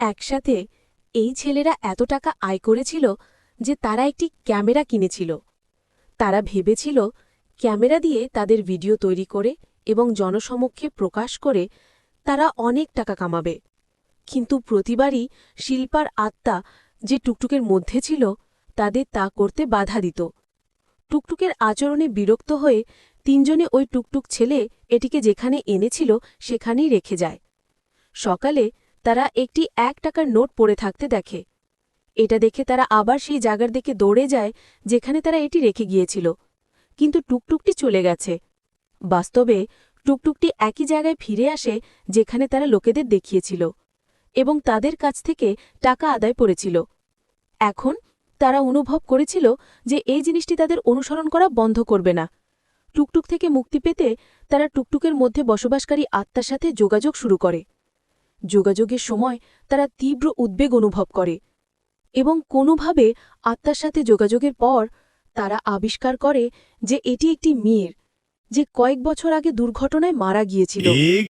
একসাথে এই ছেলেরা এত টাকা আয় করেছিল যে তারা একটি ক্যামেরা কিনেছিল। তারা ভেবেছিল ক্যামেরা দিয়ে তাদের ভিডিও তৈরি করে এবং জনসমক্ষে প্রকাশ করে তারা অনেক টাকা কামাবে। কিন্তু প্রতিবারই শিল্পার আত্মা যে টুকটুকের মধ্যে ছিল তাদের তা করতে বাধা দিত। টুকটুকের আচরণে বিরক্ত হয়ে তিনজনে ওই টুকটুক ছেলে এটিকে যেখানে এনেছিল সেখানেই রেখে যায়। সকালে তারা একটি ১ টাকার নোট পড়ে থাকতে দেখে। এটা দেখে তারা আবার সেই জায়গার দিকে দৌড়ে যায় যেখানে তারা এটি রেখে গিয়েছিল, কিন্তু টুকটুকটি চলে গেছে। বাস্তবে টুকটুকটি একই জায়গায় ফিরে আসে যেখানে তারা লোকেদের দেখিয়েছিল এবং তাদের কাছ থেকে টাকা আদায় করেছিল। এখন তারা অনুভব করেছিল যে এই জিনিসটি তাদের অনুসরণ করা বন্ধ করবে না। টুকটুক থেকে মুক্তি পেতে তারা টুকটুকের মধ্যে বসবাসকারী আত্মার সাথে যোগাযোগ শুরু করে। যোগাযোগের সময় তারা তীব্র উদ্বেগ অনুভব করে এবং কোনোভাবে আত্মার সাথে যোগাযোগের পর তারা আবিষ্কার করে যে এটি একটি মেয়ের যে কয়েক বছর আগে দুর্ঘটনায় মারা গিয়েছিল।